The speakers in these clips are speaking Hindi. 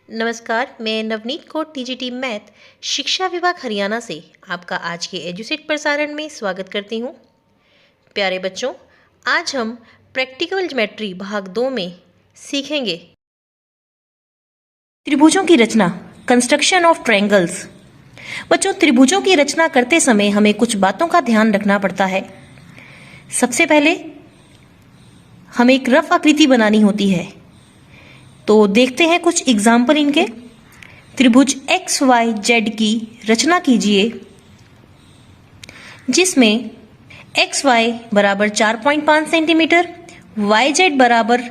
नमस्कार, मैं नवनीत कौर टीजीटी मैथ शिक्षा विभाग हरियाणा से आपका आज के एजुसेट प्रसारण में स्वागत करती हूँ। प्यारे बच्चों, आज हम प्रैक्टिकल ज्योमेट्री भाग 2 में सीखेंगे त्रिभुजों की रचना, कंस्ट्रक्शन ऑफ ट्रायंगल्स। बच्चों, त्रिभुजों की रचना करते समय हमें कुछ बातों का ध्यान रखना पड़ता है। सबसे पहले हमें एक रफ आकृति बनानी होती है। तो देखते हैं कुछ एग्जाम्पल इनके। त्रिभुज एक्स वाई जेड की रचना कीजिए जिसमें एक्स वाई बराबर 4.5 सेंटीमीटर, वाई जेड बराबर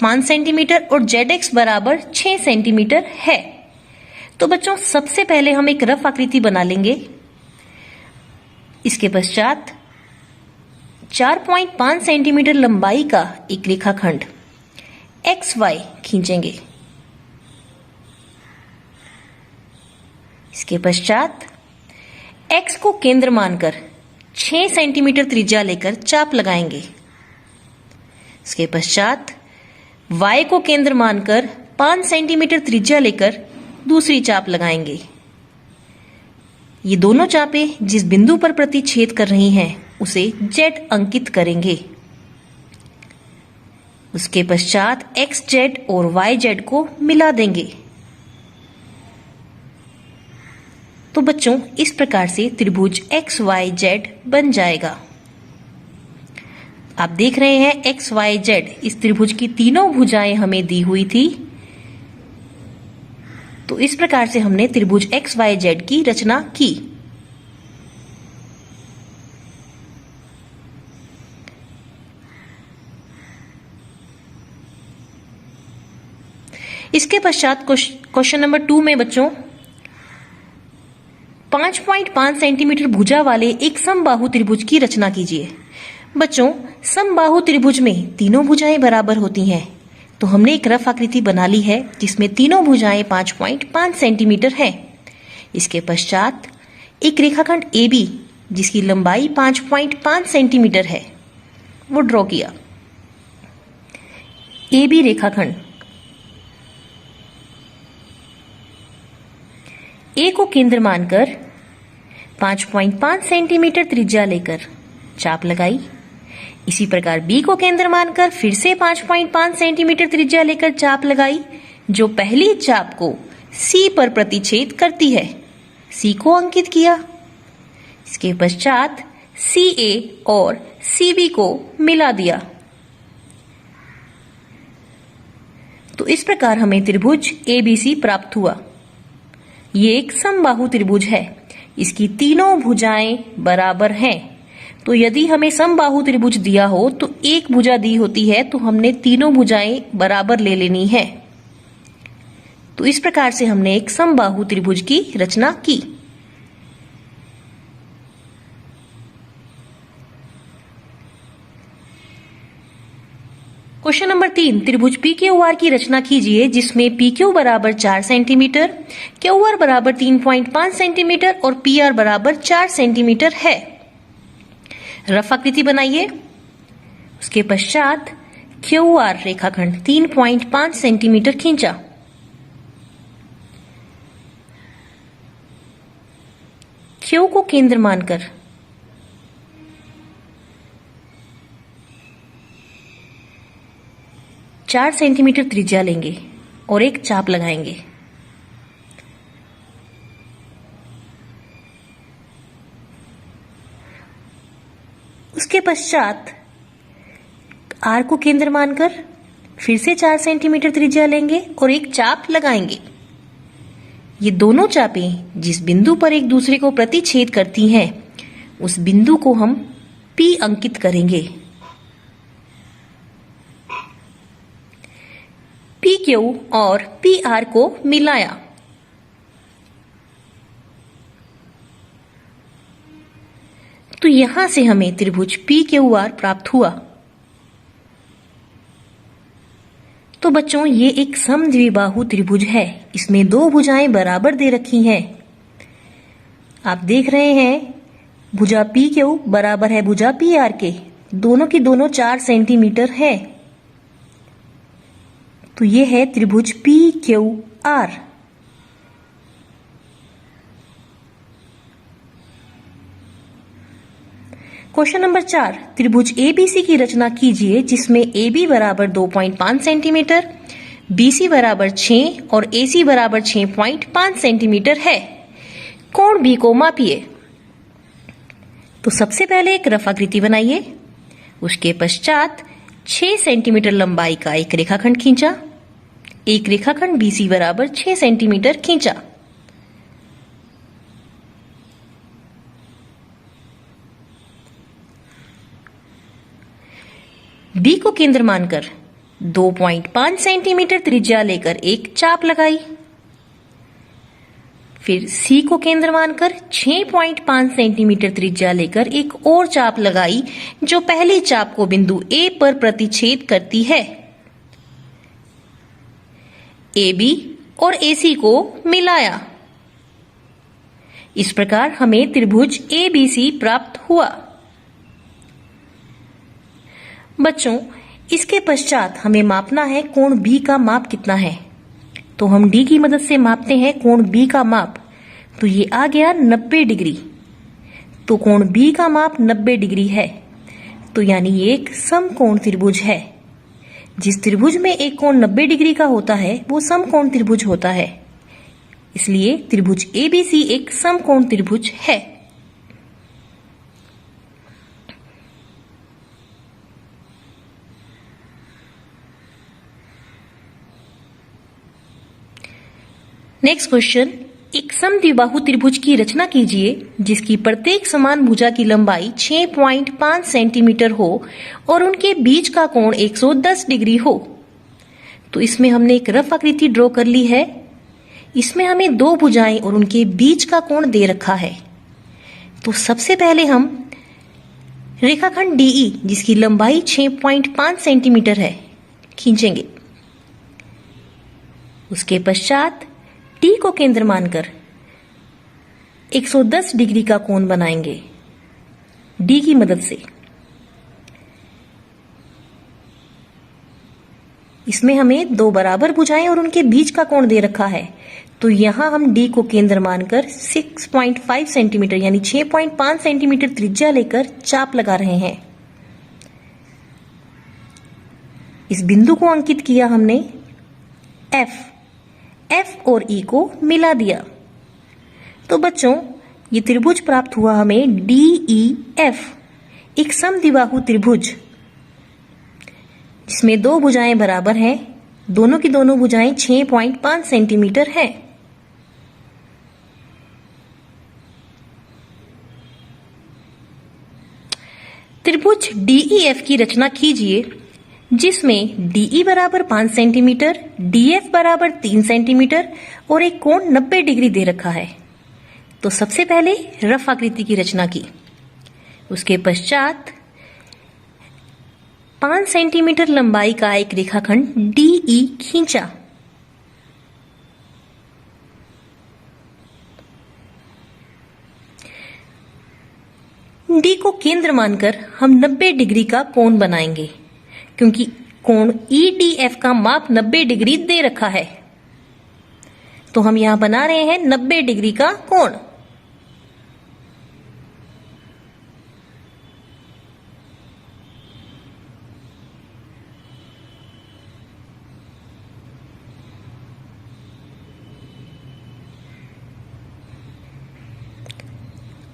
5 सेंटीमीटर और जेड एक्स बराबर 6 सेंटीमीटर है। तो बच्चों, सबसे पहले हम एक रफ आकृति बना लेंगे। इसके पश्चात 4.5 सेंटीमीटर लंबाई का एक रेखाखंड एक्स वाई खींचेंगे। इसके पश्चात एक्स को केंद्र मानकर 6 सेंटीमीटर त्रिज्या लेकर चाप लगाएंगे। इसके पश्चात वाई को केंद्र मानकर 5 सेंटीमीटर त्रिज्या लेकर दूसरी चाप लगाएंगे। ये दोनों चापें जिस बिंदु पर प्रतिच्छेद कर रही हैं उसे जेड अंकित करेंगे। उसके पश्चात एक्स जेड और वाई जेड को मिला देंगे। तो बच्चों, इस प्रकार से त्रिभुज एक्स वाई जेड बन जाएगा। आप देख रहे हैं एक्स वाई जेड, इस त्रिभुज की तीनों भुजाएं हमें दी हुई थी। तो इस प्रकार से हमने त्रिभुज एक्स वाई जेड की रचना की। इसके पश्चात क्वेश्चन नंबर 2 में बच्चों 5.5 सेंटीमीटर भुजा वाले एक समबाहु त्रिभुज की रचना कीजिए। बच्चों, समबाहु त्रिभुज में तीनों भुजाएं बराबर होती हैं। तो हमने एक रफ आकृति बना ली है जिसमें तीनों भुजाएं 5.5 सेंटीमीटर हैं। इसके पश्चात एक रेखाखंड AB जिसकी लंबाई 5.5 सेंटीमीटर है वो ड्रॉ किया। AB रेखाखंड ए को केंद्र मानकर 5.5 सेंटीमीटर त्रिज्या लेकर चाप लगाई। इसी प्रकार बी को केंद्र मानकर फिर से 5.5 सेंटीमीटर त्रिज्या लेकर चाप लगाई, जो पहली चाप को सी पर प्रतिच्छेद करती है। सी को अंकित किया। इसके पश्चात सी ए और सी बी को मिला दिया। तो इस प्रकार हमें त्रिभुज ABC प्राप्त हुआ। ये एक समबाहु त्रिभुज है। इसकी तीनों भुजाएं बराबर हैं। तो यदि हमें समबाहु त्रिभुज दिया हो तो एक भुजा दी होती है तो हमने तीनों भुजाएं बराबर ले लेनी है। तो इस प्रकार से हमने एक समबाहु त्रिभुज की रचना की। क्वेश्चन नंबर 3, त्रिभुज PQR की रचना कीजिए जिसमें PQ बराबर 4 सेंटीमीटर, QR बराबर 3.5 सेंटीमीटर और PR बराबर 4 सेंटीमीटर है। रफ आकृति बनाइए। उसके पश्चात QR रेखाखंड 3.5 सेंटीमीटर खींचा। Q को केंद्र मानकर 4 सेंटीमीटर त्रिज्या लेंगे और एक चाप लगाएंगे। उसके पश्चात आर को केंद्र मानकर फिर से 4 सेंटीमीटर त्रिज्या लेंगे और एक चाप लगाएंगे। ये दोनों चापें जिस बिंदु पर एक दूसरे को प्रतिच्छेद करती हैं उस बिंदु को हम P अंकित करेंगे। PQ और PR को मिलाया। तो यहां से हमें त्रिभुज PQR प्राप्त हुआ। तो बच्चों, ये एक समद्विबाहु त्रिभुज है। इसमें दो भुजाएं बराबर दे रखी हैं। आप देख रहे हैं भुजा PQ बराबर है भुजा PR के। दोनों की दोनों 4 सेंटीमीटर है। तो ये है त्रिभुज PQR। क्वेश्चन नंबर 4, त्रिभुज ABC की रचना कीजिए जिसमें AB बराबर 2.5 सेंटीमीटर, BC बराबर 6 और AC बराबर 6.5 सेंटीमीटर है। कोण B को मापिए। तो सबसे पहले एक रफ आकृति बनाइए। उसके पश्चात 6 सेंटीमीटर लंबाई का एक रेखाखंड खींचा। एक रेखाखंड BC बराबर 6 सेंटीमीटर खींचा। B को केंद्र मानकर 2.5 सेंटीमीटर त्रिज्या लेकर एक चाप लगाई। फिर C को केंद्र मानकर 6.5 सेंटीमीटर त्रिज्या लेकर एक और चाप लगाई जो पहली चाप को बिंदु A पर प्रतिच्छेद करती है। AB और AC को मिलाया। इस प्रकार हमें त्रिभुज ABC प्राप्त हुआ। बच्चों, इसके पश्चात हमें मापना है कोण B का माप कितना है। तो हम D की मदद से मापते हैं कोण B का माप। तो ये आ गया 90 डिग्री। तो कोण B का माप 90 डिग्री है। तो यानी ये एक समकोण त्रिभुज है। जिस त्रिभुज में एक कोण 90 डिग्री का होता है वो समकोण त्रिभुज होता है। इसलिए त्रिभुज ABC एक समकोण त्रिभुज है। नेक्स्ट क्वेश्चन, एक समद्विबाहु त्रिभुज की रचना कीजिए जिसकी प्रत्येक समान भुजा की लंबाई 6.5 सेंटीमीटर हो और उनके बीच का कोण 110 डिग्री हो। तो इसमें हमने एक रफ आकृति ड्रॉ कर ली है। इसमें हमें दो भुजाएं और उनके बीच का कोण दे रखा है। तो सबसे पहले हम रेखाखंड DE जिसकी लंबाई 6.5 सेंटीमीटर है खींचेंगे। उसके पश्चात T को केंद्र मानकर 110 डिग्री का कोण बनाएंगे D की मदद से। इसमें हमें दो बराबर भुजाएं और उनके बीच का कोण दे रखा है। तो यहां हम D को केंद्र मानकर 6.5 सेंटीमीटर यानी 6.5 सेंटीमीटर त्रिज्या लेकर चाप लगा रहे हैं। इस बिंदु को अंकित किया हमने F और E को मिला दिया। तो बच्चों, ये त्रिभुज प्राप्त हुआ हमें DEF, एक समद्विबाहु त्रिभुज जिसमें दो भुजाएं बराबर हैं। दोनों की दोनों भुजाएं 6.5 सेंटीमीटर हैं। त्रिभुज DEF की रचना कीजिए जिसमें DE बराबर 5 सेंटीमीटर, DF बराबर 3 सेंटीमीटर और एक कोण 90 डिग्री दे रखा है। तो सबसे पहले रफ आकृति की रचना की। उसके पश्चात 5 सेंटीमीटर लंबाई का एक रेखाखंड DE खींचा। D को केंद्र मानकर हम 90 डिग्री का कोण बनाएंगे क्योंकि कोण EDF का माप 90 डिग्री दे रखा है। तो हम यहां बना रहे हैं 90 डिग्री का कोण।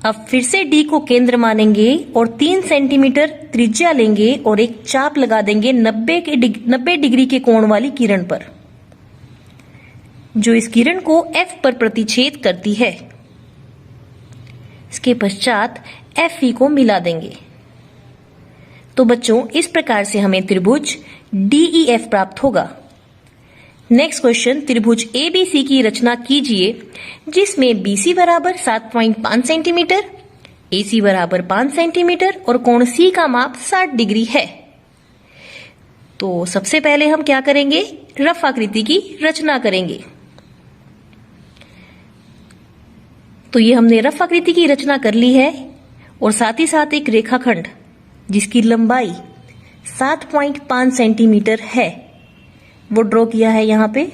अब फिर से D को केंद्र मानेंगे और 3 सेंटीमीटर त्रिज्या लेंगे और एक चाप लगा देंगे 90 डिग्री के कोण वाली किरण पर, जो इस किरण को F पर प्रतिच्छेद करती है। इसके पश्चात FE को मिला देंगे। तो बच्चों, इस प्रकार से हमें त्रिभुज DEF प्राप्त होगा। नेक्स्ट क्वेश्चन, त्रिभुज ABC की रचना कीजिए जिसमें BC बराबर 7.5 सेंटीमीटर, AC बराबर 5 सेंटीमीटर और कोण C का माप 60 डिग्री है। तो सबसे पहले हम क्या करेंगे, रफ आकृति की रचना करेंगे। तो ये हमने रफ आकृति की रचना कर ली है और साथ ही साथ एक रेखाखंड जिसकी लंबाई 7.5 सेंटीमीटर है वो ड्रॉ किया है यहाँ पे।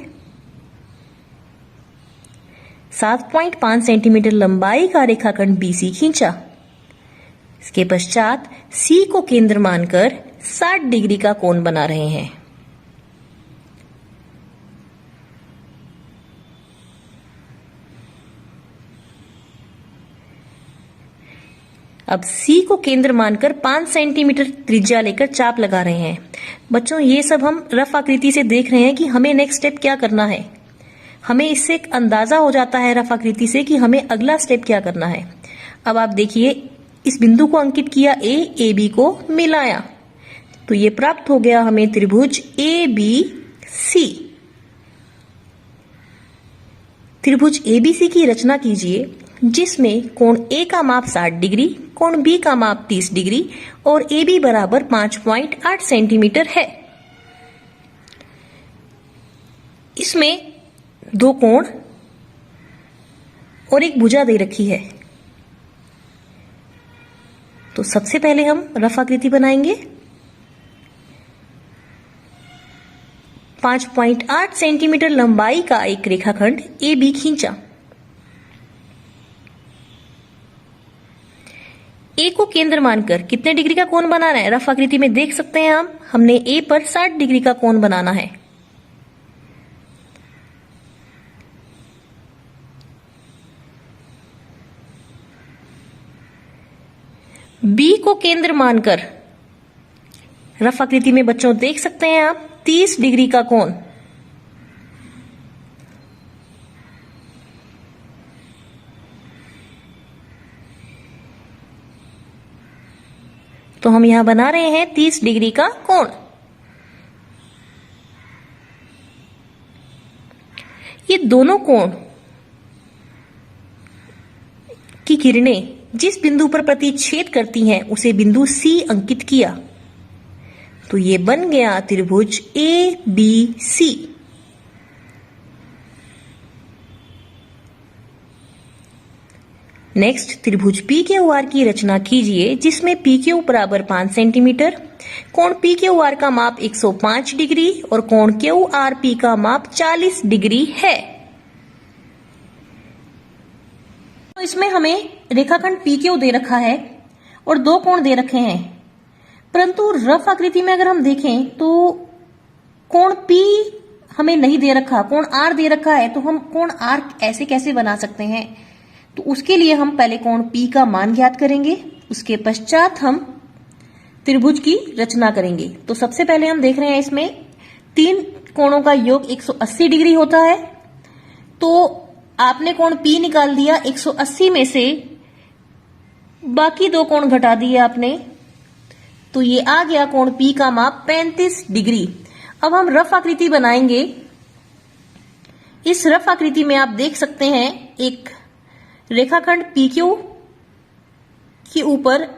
7.5 सेंटीमीटर लंबाई का रेखाखंड BC खींचा। इसके पश्चात C को केंद्र मानकर 60 डिग्री का कोण बना रहे हैं। अब C को केंद्र मानकर 5 सेंटीमीटर त्रिज्या लेकर चाप लगा रहे हैं। बच्चों, ये सब हम रफ आकृति से देख रहे हैं कि हमें नेक्स्ट स्टेप क्या करना है। हमें इससे एक अंदाजा हो जाता है रफ आकृति से कि हमें अगला स्टेप क्या करना है। अब आप देखिए, इस बिंदु को अंकित किया, AB को मिलाया, तो ये प्राप्त हो गया हमें त्रिभुज ABC। त्रिभुज ABC की रचना कीजिए जिसमें कोण A का माप 60 डिग्री, कोण B का माप 30 डिग्री और AB बराबर 5.8 सेंटीमीटर है। इसमें दो कोण और एक भुजा दे रखी है। तो सबसे पहले हम रफ आकृति बनाएंगे। 5.8 सेंटीमीटर लंबाई का एक रेखाखंड AB खींचा। A को केंद्र मानकर कितने डिग्री का कोण बनाना है रफ आकृति में देख सकते हैं हम। हमने A पर 60 डिग्री का कोण बनाना है। B को केंद्र मानकर रफ आकृति में बच्चों देख सकते हैं आप 30 डिग्री का कोण। तो हम यहां बना रहे हैं 30 डिग्री का कोण। ये दोनों कोण की किरणें जिस बिंदु पर प्रतिच्छेद करती हैं उसे बिंदु C अंकित किया। तो ये बन गया त्रिभुज ABC। नेक्स्ट त्रिभुज PQR की रचना कीजिए जिसमें PQ बराबर 5 सेंटीमीटर, कोण PQR का माप 105 डिग्री और कोण QRP का माप 40 डिग्री है। तो इसमें हमें रेखाखंड PQ दे रखा है और दो कोण दे रखे हैं, परंतु रफ आकृति में अगर हम देखें तो कोण P हमें नहीं दे रखा, कोण R दे रखा है। तो हम कोण R ऐसे कैसे बना सकते हैं? तो उसके लिए हम पहले कोण P का मान ज्ञात करेंगे, उसके पश्चात हम त्रिभुज की रचना करेंगे। तो सबसे पहले हम देख रहे हैं इसमें तीन कोणों का योग 180 डिग्री होता है। तो आपने कोण P निकाल दिया, 180 में से बाकी दो कोण घटा दिए आपने, तो ये आ गया कोण P का माप 35 डिग्री। अब हम रफ आकृति बनाएंगे। इस रफ आकृति में आप देख सकते हैं एक रेखाखंड PQ के ऊपर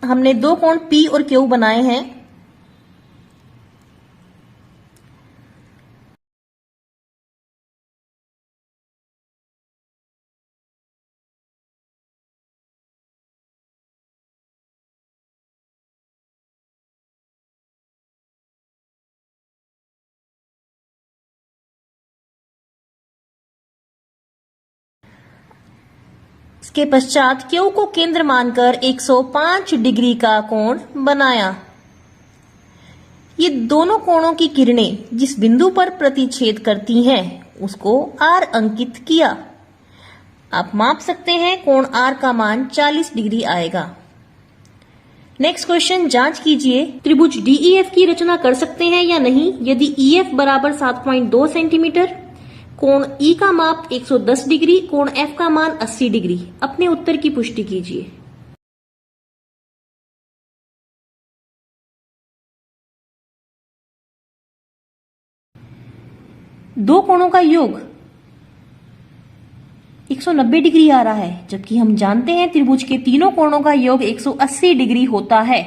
हमने दो कोण P और Q बनाए हैं। इसके पश्चात Q को केंद्र मानकर 105 डिग्री का कोण बनाया। ये दोनों कोणों की किरणें जिस बिंदु पर प्रतिच्छेद करती हैं उसको R अंकित किया। आप माप सकते हैं कोण R का मान 40 डिग्री आएगा। नेक्स्ट क्वेश्चन, जांच कीजिए त्रिभुज DEF की रचना कर सकते हैं या नहीं यदि EF बराबर 7.2 सेंटीमीटर, कोण E का माप 110 डिग्री, कोण F का मान 80 डिग्री। अपने उत्तर की पुष्टि कीजिए। दो कोणों का योग 190 डिग्री आ रहा है, जबकि हम जानते हैं त्रिभुज के तीनों कोणों का योग 180 डिग्री होता है।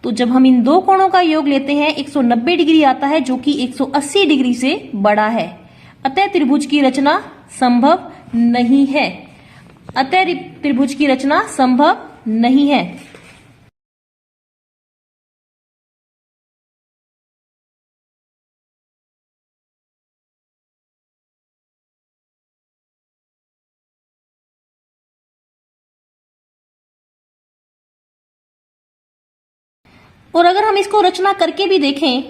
तो जब हम इन दो कोणों का योग लेते हैं 190 डिग्री आता है, जो कि 180 डिग्री से बड़ा है। अतः त्रिभुज की रचना संभव नहीं है। अतः त्रिभुज की रचना संभव नहीं है। और अगर हम इसको रचना करके भी देखें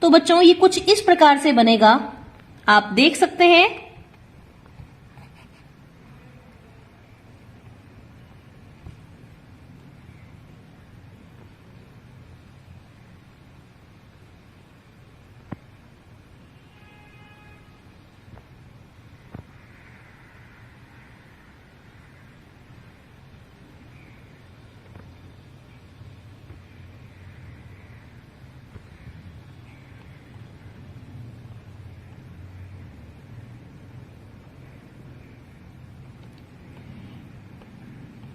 तो बच्चों ये कुछ इस प्रकार से बनेगा, आप देख सकते हैं।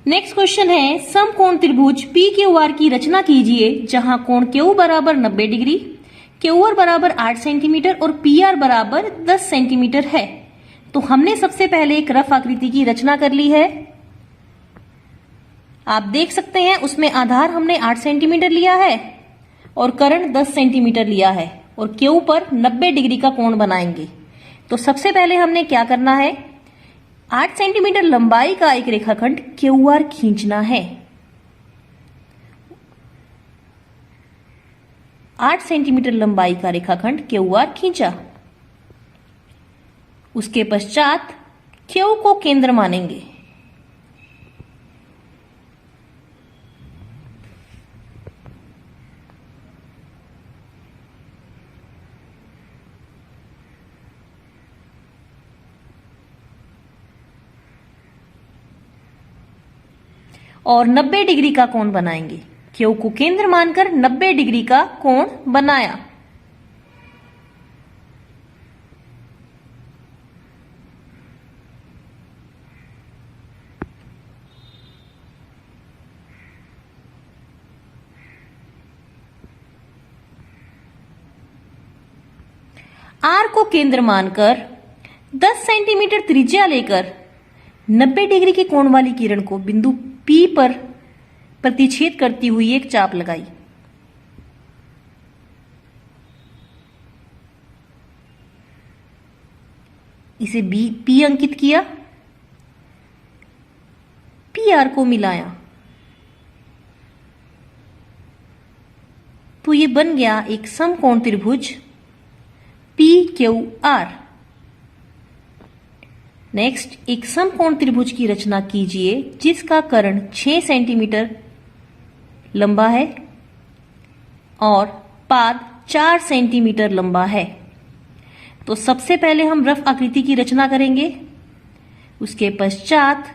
नेक्स्ट क्वेश्चन है, समकोण त्रिभुज पी क्यू आर की रचना कीजिए जहां कोण क्यू बराबर 90 डिग्री, क्यू आर बराबर 8 सेंटीमीटर और पी आर बराबर 10 सेंटीमीटर है। तो हमने सबसे पहले एक रफ आकृति की रचना कर ली है। आप देख सकते हैं उसमें आधार हमने 8 सेंटीमीटर लिया है और कर्ण 10 सेंटीमीटर लिया है और क्यू पर 90 डिग्री का कोण बनाएंगे। तो सबसे पहले हमने क्या करना है, 8 सेंटीमीटर लंबाई का एक रेखाखंड क्यू आर खींचना है। 8 सेंटीमीटर लंबाई का रेखाखंड क्यू आर खींचा। उसके पश्चात क्यू को केंद्र मानेंगे। और 90 डिग्री का कोण बनाएंगे। क्यू को केंद्र मानकर 90 डिग्री का कोण बनाया। आर को केंद्र मानकर 10 सेंटीमीटर त्रिज्या लेकर 90 डिग्री के कोण वाली किरण को बिंदु P पर प्रतिच्छेद करती हुई एक चाप लगाई। इसे P अंकित किया, PR को मिलाया, तो ये बन गया एक समकोण त्रिभुज PQR। नेक्स्ट, एक समकोण त्रिभुज की रचना कीजिए जिसका कर्ण 6 सेंटीमीटर लंबा है और पाद 4 सेंटीमीटर लंबा है। तो सबसे पहले हम रफ आकृति की रचना करेंगे। उसके पश्चात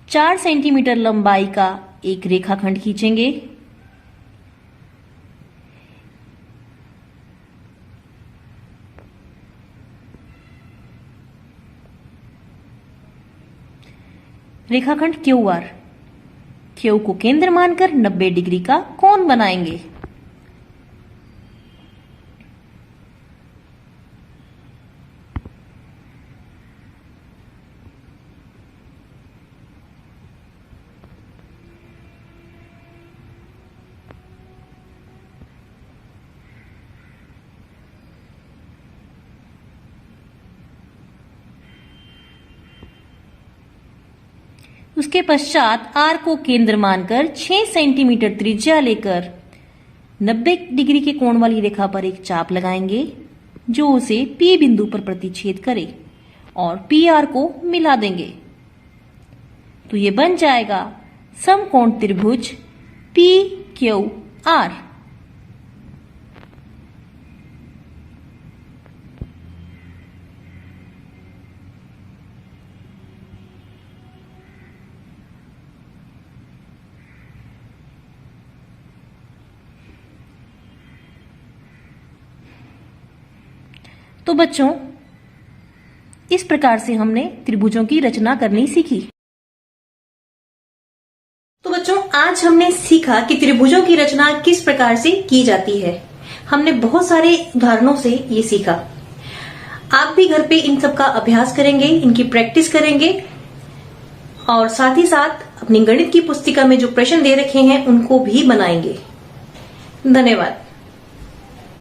4 सेंटीमीटर लंबाई का एक रेखाखंड खींचेंगे। रेखाखंड क्यू आर, क्यू को केंद्र मानकर 90 डिग्री का कोण बनाएंगे। उसके पश्चात आर को केंद्र मानकर 6 सेंटीमीटर त्रिज्या लेकर 90 डिग्री के कोण वाली रेखा पर एक चाप लगाएंगे जो उसे P बिंदु पर प्रतिच्छेद करे और PR को मिला देंगे। तो ये बन जाएगा समकोण त्रिभुज PQR। तो बच्चों, इस प्रकार से हमने त्रिभुजों की रचना करनी सीखी। तो बच्चों, आज हमने सीखा कि त्रिभुजों की रचना किस प्रकार से की जाती है। हमने बहुत सारे उदाहरणों से ये सीखा। आप भी घर पे इन सब का अभ्यास करेंगे, इनकी प्रैक्टिस करेंगे और साथ ही साथ अपनी गणित की पुस्तिका में जो प्रश्न दे रखे हैं उनको भी बनाएंगे। धन्यवाद।